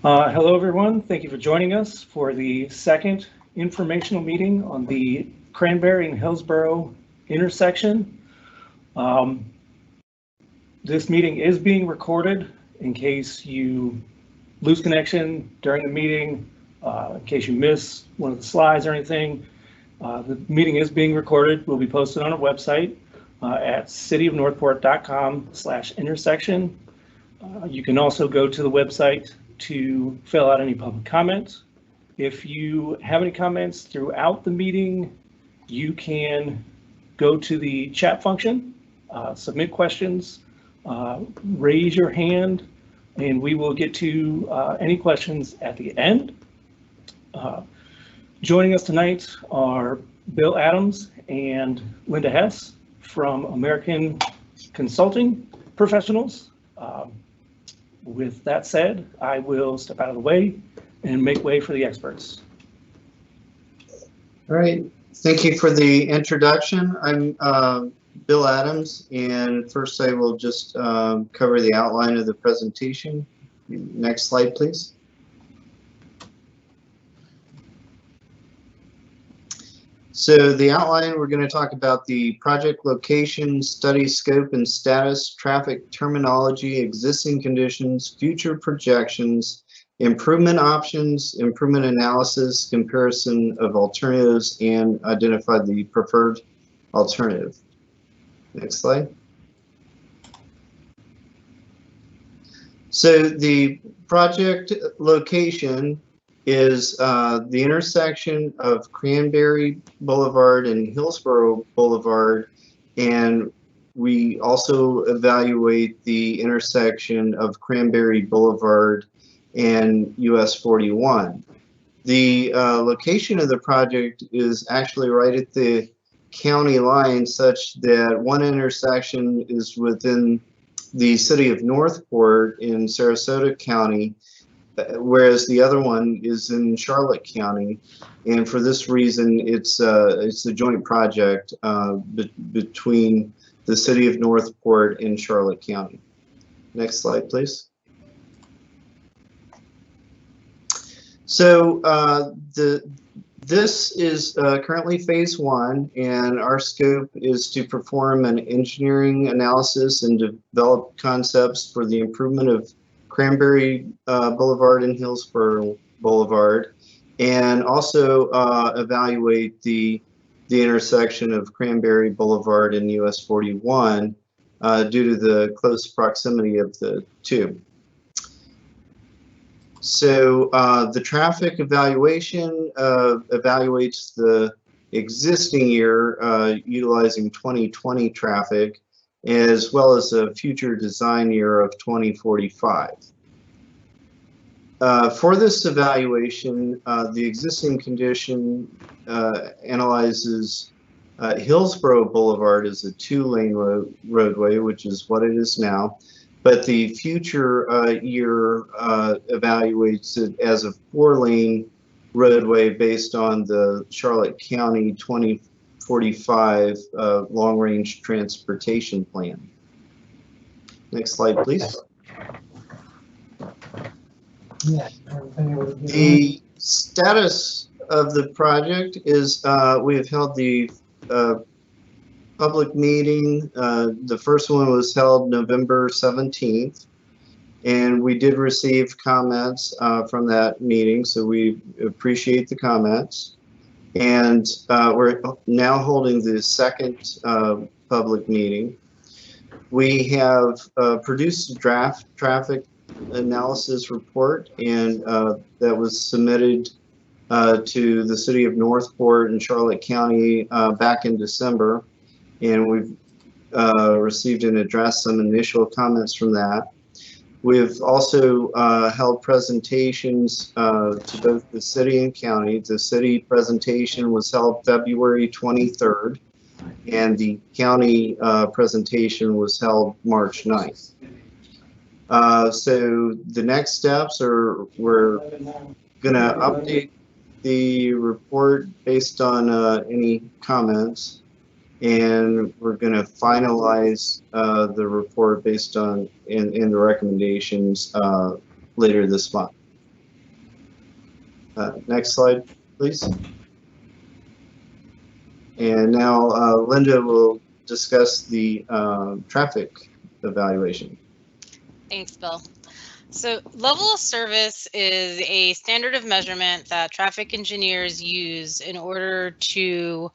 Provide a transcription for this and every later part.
Hello, everyone. Thank you for joining us for the second informational meeting on the Cranberry and Hillsborough intersection. This meeting is being recorded in case you lose connection during the meeting, in case you miss one of the slides or anything. The meeting is being recorded. Will be posted on our website at cityofnorthport.com/intersection. You can also go to the website to fill out any public comments. If you have any comments throughout the meeting, you can go to the chat function, submit questions, raise your hand, and we will get to any questions at the end. Joining us tonight are Bill Adams and Linda Hess from American Consulting Professionals. With that said, I will step out of the way and make way for the experts. All right, thank you for the introduction. I'm Bill Adams, and first I will just cover the outline of the presentation. Next slide, please. So the outline, we're going to talk about the project location, study scope and status, traffic terminology, existing conditions, future projections, improvement options, improvement analysis, comparison of alternatives, and identify the preferred alternative. Next slide. So the project location is the intersection of Cranberry Boulevard and Hillsborough Boulevard, and we also evaluate the intersection of Cranberry Boulevard and US 41. The location of the project is actually right at the county line, such that one intersection is within the city of Northport in Sarasota County, whereas the other one is in Charlotte County, and for this reason, it's a joint project between the city of Northport and Charlotte County. Next slide, please. So this is currently phase one, and our scope is to perform an engineering analysis and develop concepts for the improvement of Cranberry Boulevard and Hillsborough Boulevard, and also evaluate the intersection of Cranberry Boulevard and US 41 due to the close proximity of the two. So the traffic evaluation evaluates the existing year utilizing 2020 traffic, as well as a future design year of 2045. For this evaluation, the existing condition analyzes Hillsborough Boulevard as a two-lane roadway, which is what it is now, but the future year evaluates it as a four-lane roadway based on the Charlotte County 2045 long-range transportation plan. Next slide, please. The status of the project is we have held the public meeting. The first one was held November 17th, and we did receive comments from that meeting, so we appreciate the comments. And we're now holding the second public meeting. We have produced a draft traffic analysis report, and that was submitted to the city of Northport and Charlotte County back in December, and we've received and addressed some initial comments from that. We've also held presentations to both the city and county. The city presentation was held February 23rd, and the county presentation was held March 9th. So the next steps are we're going to update the report based on any comments, and we're going to finalize the report based on in the recommendations later this month. Next slide, please. And now Linda will discuss the traffic evaluation. Thanks, Bill. So level of service is a standard of measurement that traffic engineers use in order to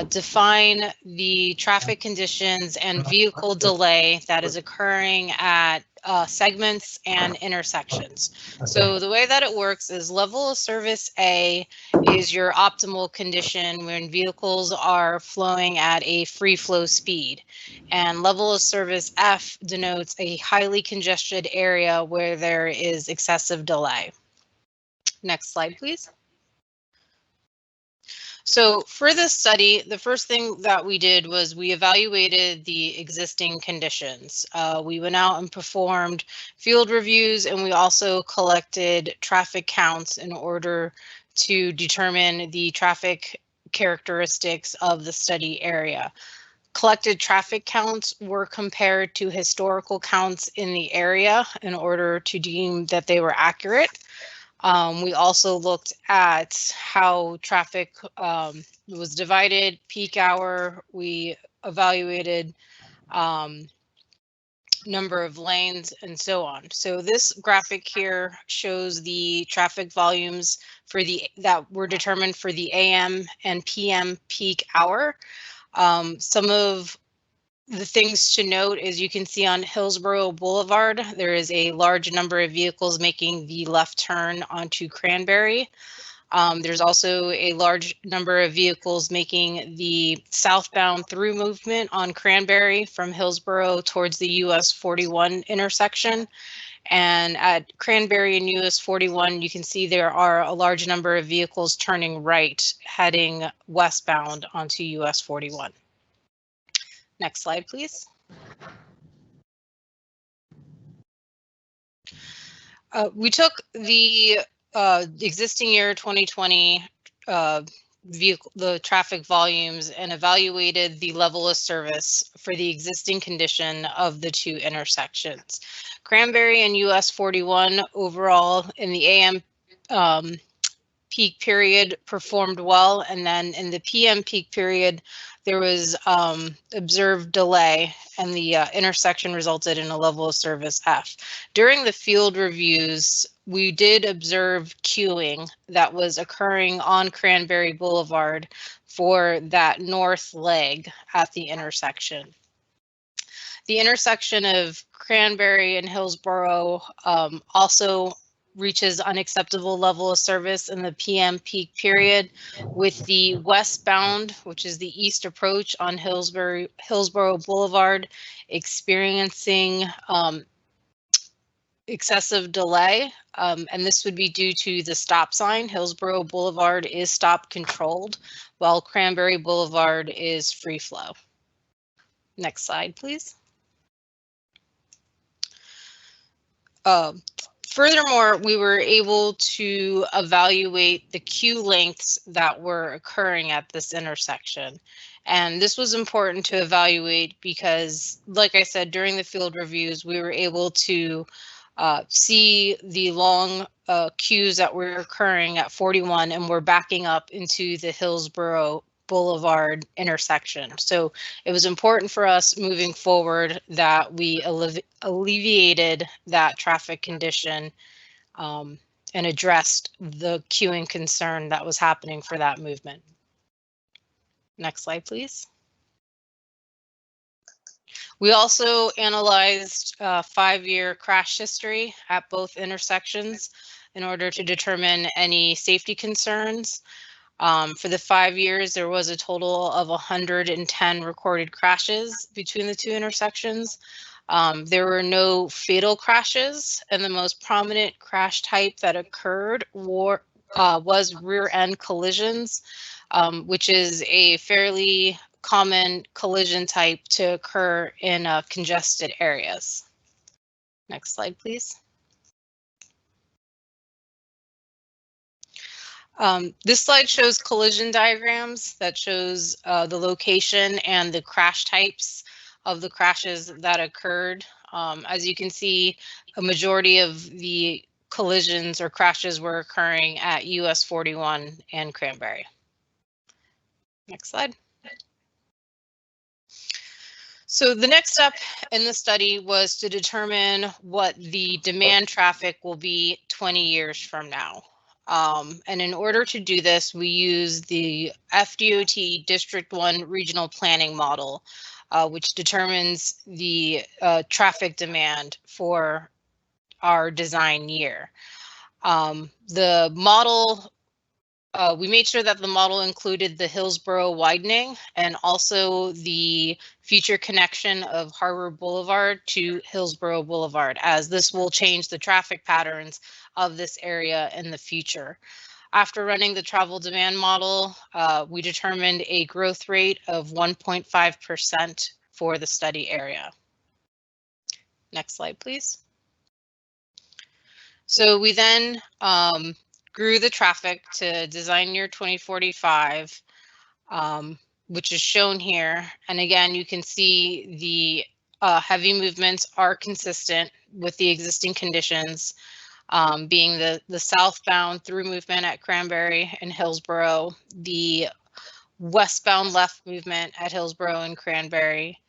define the traffic conditions and vehicle delay that is occurring at segments and intersections. So the way that it works is level of service A is your optimal condition when vehicles are flowing at a free flow speed. And level of service F denotes a highly congested area where there is excessive delay. Next slide, please. So for this study, the first thing that we did was we evaluated the existing conditions. We went out and performed field reviews, and we also collected traffic counts in order to determine the traffic characteristics of the study area. Collected traffic counts were compared to historical counts in the area in order to deem that they were accurate. We also looked at how traffic was divided, peak hour. We evaluated number of lanes and so on. So this graphic here shows the traffic volumes for that were determined for the AM and PM peak hour. Some of the things to note is you can see on Hillsborough Boulevard, there is a large number of vehicles making the left turn onto Cranberry. There's also a large number of vehicles making the southbound through movement on Cranberry from Hillsborough towards the US 41 intersection. And at Cranberry and US 41, you can see there are a large number of vehicles turning right, heading westbound onto US 41. Next slide, please. We took the existing year 2020 the traffic volumes and evaluated the level of service for the existing condition of the two intersections. Cranberry and US 41 overall in the AM peak period performed well, and then in the PM peak period there was observed delay, and the intersection resulted in a level of service F. During the field reviews, we did observe queuing that was occurring on Cranberry Boulevard for that north leg at the intersection. The intersection of Cranberry and Hillsborough also reaches unacceptable level of service in the PM peak period, with the westbound, which is the east approach on Hillsborough Boulevard, experiencing excessive delay, and this would be due to the stop sign. Hillsborough Boulevard is stop controlled, while Cranberry Boulevard is free flow. Next slide, please. Furthermore, we were able to evaluate the queue lengths that were occurring at this intersection. And this was important to evaluate because, like I said, during the field reviews, we were able to see the long queues that were occurring at 41, and we're backing up into the Hillsborough Boulevard intersection. So it was important for us moving forward that we alleviated that traffic condition and addressed the queuing concern that was happening for that movement. Next slide, please. We also analyzed 5-year crash history at both intersections in order to determine any safety concerns. For the 5 years, there was a total of 110 recorded crashes between the two intersections. There were no fatal crashes, and the most prominent crash type that occurred was rear end collisions, which is a fairly common collision type to occur in congested areas. Next slide, please. This slide shows collision diagrams that shows the location and the crash types of the crashes that occurred. As you can see, a majority of the collisions or crashes were occurring at US 41 and Cranberry. Next slide. So the next step in the study was to determine what the demand traffic will be 20 years from now. And in order to do this, we use the FDOT District 1 Regional Planning Model, which determines the traffic demand for our design year. The model, we made sure that the model included the Hillsborough widening and also the future connection of Harbor Boulevard to Hillsborough Boulevard, as this will change the traffic patterns of this area in the future. After running the travel demand model, we determined a growth rate of 1.5% for the study area. Next slide, please. So we then grew the traffic to design year 2045, which is shown here. And again, you can see the heavy movements are consistent with the existing conditions, being the southbound through movement at Cranberry and Hillsborough, the westbound left movement at Hillsborough and Cranberry.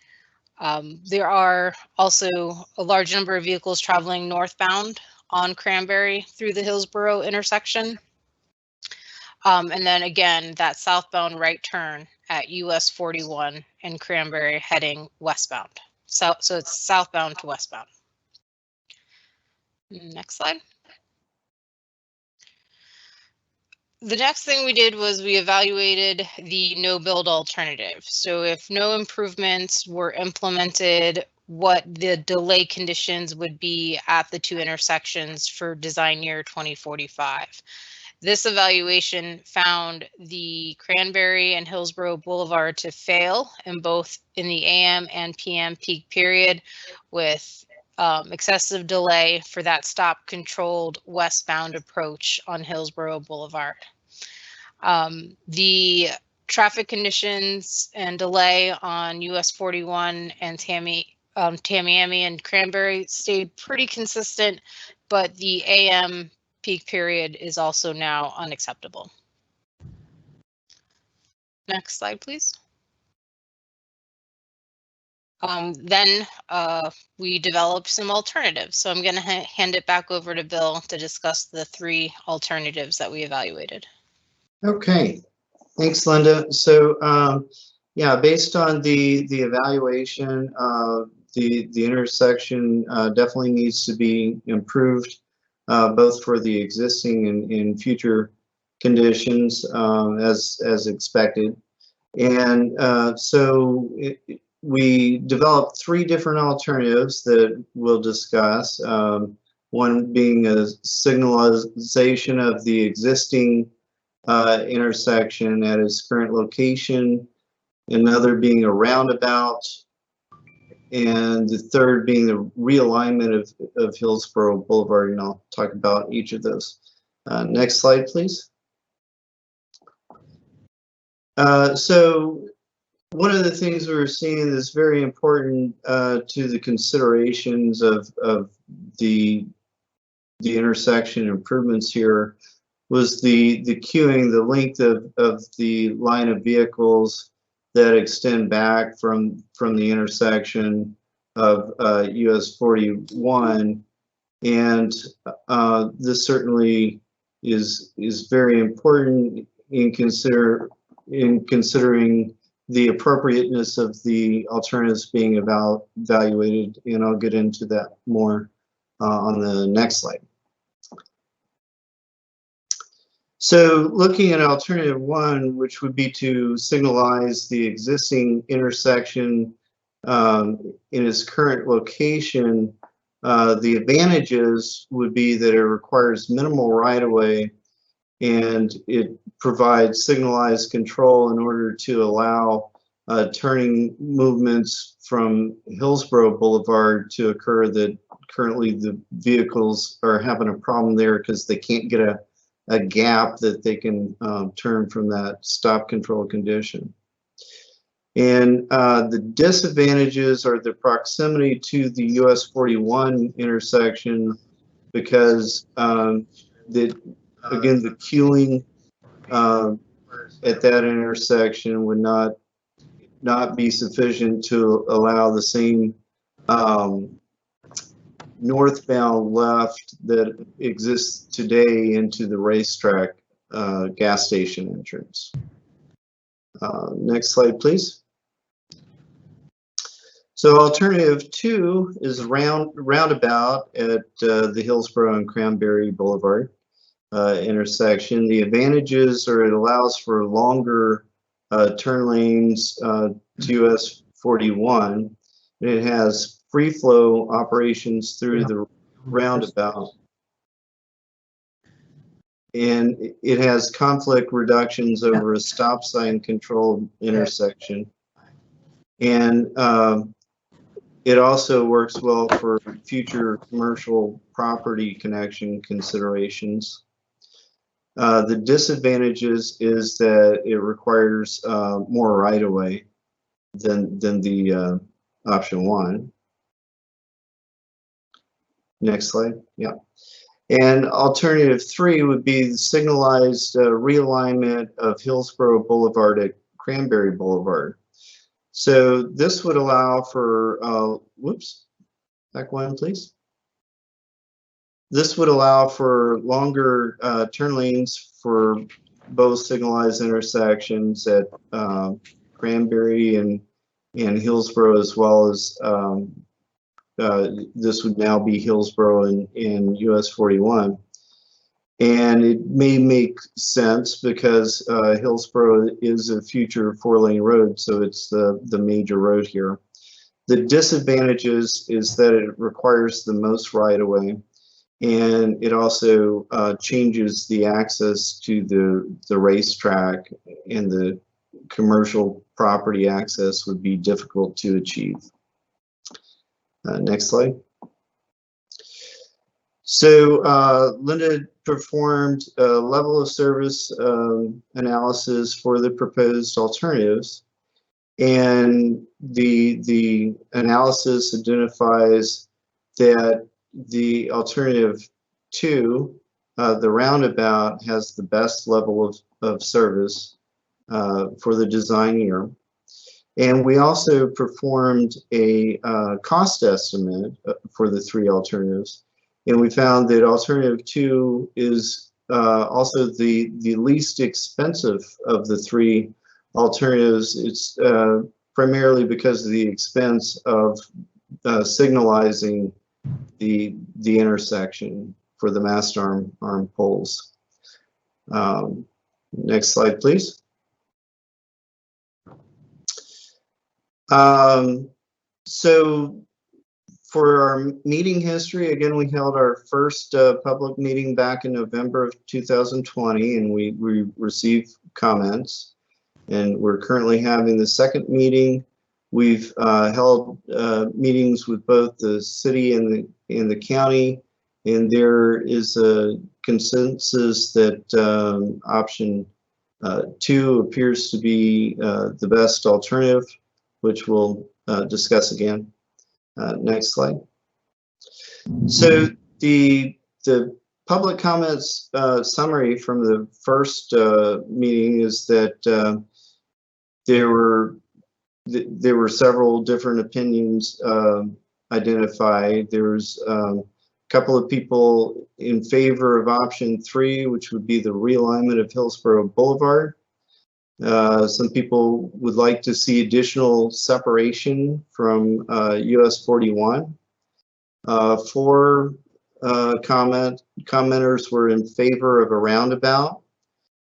There are also a large number of vehicles traveling northbound on Cranberry through the Hillsborough intersection. And then again, that southbound right turn at US 41 and Cranberry heading westbound. So it's southbound to westbound. Next slide. The next thing we did was we evaluated the no build alternative. So if no improvements were implemented, what the delay conditions would be at the two intersections for design year 2045. This evaluation found the Cranberry and Hillsborough Boulevard to fail in both in the AM and PM peak period, with excessive delay for that stop controlled westbound approach on Hillsborough Boulevard. The traffic conditions and delay on US 41 and Tamiami and Cranberry stayed pretty consistent, but the AM peak period is also now unacceptable. Next slide, please. Then we developed some alternatives. So I'm going to hand it back over to Bill to discuss the three alternatives that we evaluated. Okay, thanks, Linda. So yeah, based on the evaluation, the intersection definitely needs to be improved, both for the existing and future conditions as expected. And we developed three different alternatives that we'll discuss. One being a signalization of the existing intersection at its current location, another being a roundabout, and the third being the realignment of Hillsborough Boulevard, and I'll talk about each of those. Next slide, please. So one of the things we're seeing that's very important to the considerations of the intersection improvements here was the queuing, the length of the line of vehicles that extend back from the intersection of US 41, and this certainly is very important in considering the appropriateness of the alternatives being evaluated, and I'll get into that more on the next slide. So looking at alternative one, which would be to signalize the existing intersection in its current location, the advantages would be that it requires minimal right-of-way, and it provides signalized control in order to allow turning movements from Hillsborough Boulevard to occur that currently the vehicles are having a problem there because they can't get a gap that they can turn from that stop control condition. And the disadvantages are the proximity to the US 41 intersection because again, the queuing at that intersection would not be sufficient to allow the same northbound left that exists today into the racetrack gas station entrance. Next slide, please. So alternative 2 is roundabout at the Hillsborough and Cranberry Boulevard intersection. The advantages are it allows for longer turn lanes to US 41. It has free flow operations through the roundabout. And it has conflict reductions over a stop sign controlled intersection. And it also works well for future commercial property connection considerations. The disadvantages is that it requires more right-of-way than the option 1. Next slide. Yeah. And alternative 3 would be the signalized realignment of Hillsborough Boulevard at Cranberry Boulevard. So this would allow for, whoops, back one, please. This would allow for longer turn lanes for both signalized intersections at Cranberry and Hillsborough, as well as this would now be Hillsborough in US 41. And it may make sense because Hillsborough is a future 4-lane road, so it's the major road here. The disadvantages is that it requires the most right-of-way, and it also changes the access to the racetrack, and the commercial property access would be difficult to achieve. Next slide. So Linda performed a level of service analysis for the proposed alternatives, and the analysis identifies that the alternative 2, the roundabout, has the best level of service for the design year. And we also performed a cost estimate for the 3 alternatives. And we found that alternative 2 is also the least expensive of the 3 alternatives. It's primarily because of the expense of signalizing the intersection for the mast arm poles. Next slide, please. So for our meeting history, again, we held our first public meeting back in November of 2020, and we received comments. And we're currently having the second meeting. We've held meetings with both the city and the county, and there is a consensus that option 2 appears to be the best alternative, which we'll discuss again. Next slide. So the public comments summary from the first meeting is that there were several different opinions identified. There was a couple of people in favor of option 3, which would be the realignment of Hillsborough Boulevard. Some people would like to see additional separation from US 41. 4 commenters were in favor of a roundabout.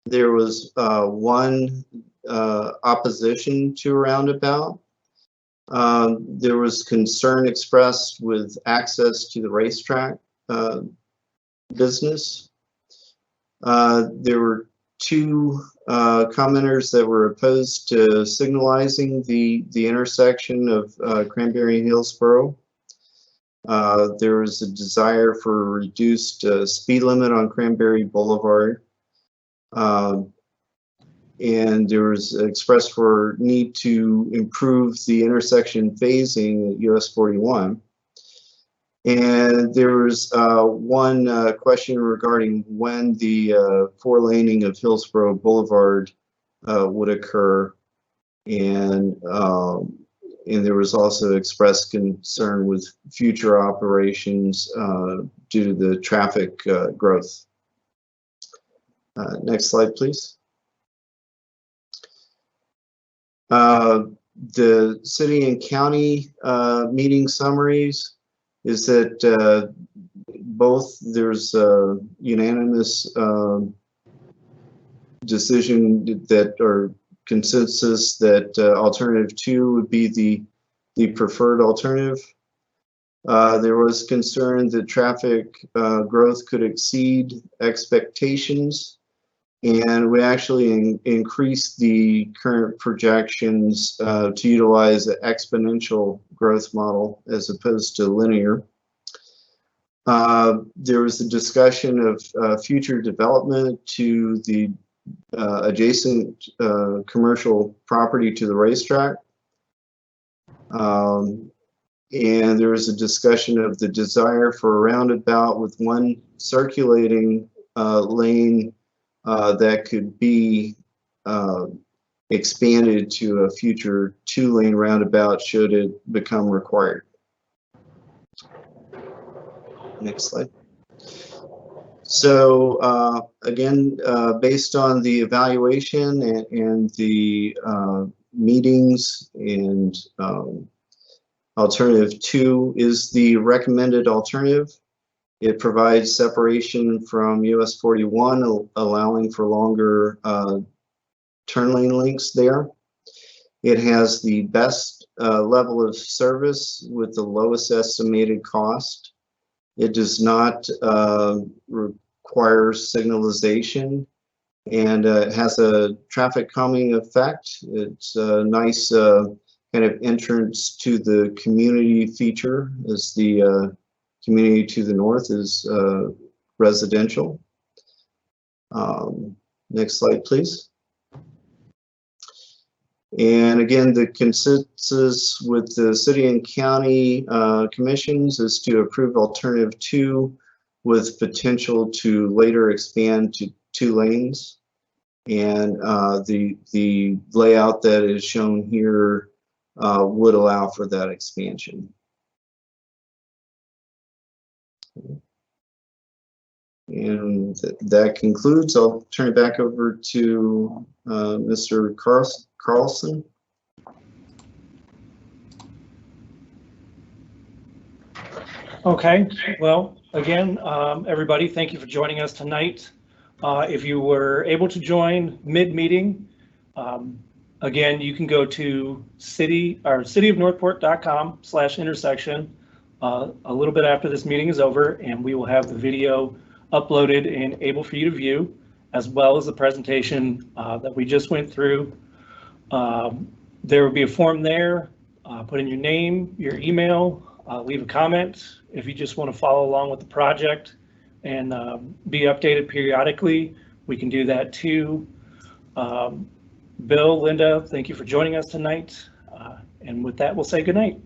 There was 1 opposition to a roundabout. There was concern expressed with access to the racetrack business. There were 2 commenters that were opposed to signalizing the intersection of Cranberry and Hillsborough. There was a desire for a reduced speed limit on Cranberry Boulevard. And there was expressed for need to improve the intersection phasing at US 41. And there was one question regarding when the four-laning of Hillsborough Boulevard would occur, and there was also expressed concern with future operations due to the traffic growth. Next slide, please. The city and county meeting summaries is that both there's a unanimous decision that, or consensus that alternative 2 would be the preferred alternative. There was concern that traffic growth could exceed expectations, and we actually increased the current projections to utilize an exponential growth model as opposed to linear. There was a discussion of future development to the adjacent commercial property to the racetrack. And there was a discussion of the desire for a roundabout with one circulating lane that could be expanded to a future 2-lane roundabout should it become required. Next slide. So again, based on the evaluation and the meetings, and alternative 2 is the recommended alternative. It provides separation from US 41, allowing for longer turn lane lengths there. It has the best level of service with the lowest estimated cost. It does not require signalization, and it has a traffic calming effect. It's a nice kind of entrance to the community feature, as the community to the north is residential. Next slide, please. And again, the consensus with the city and county commissions is to approve alternative 2 with potential to later expand to 2 lanes. And the layout that is shown here would allow for that expansion. And that concludes. I'll turn it back over to Mr. Carlson. Okay, well, again, everybody, thank you for joining us tonight. If you were able to join mid-meeting, again, you can go to cityofnorthport.com/intersection a little bit after this meeting is over, and we will have the video uploaded and able for you to view, as well as the presentation that we just went through. There will be a form there. Put in your name, your email, leave a comment if you just want to follow along with the project and be updated periodically. We can do that too. Bill, Linda, thank you for joining us tonight. And with that, we'll say good night.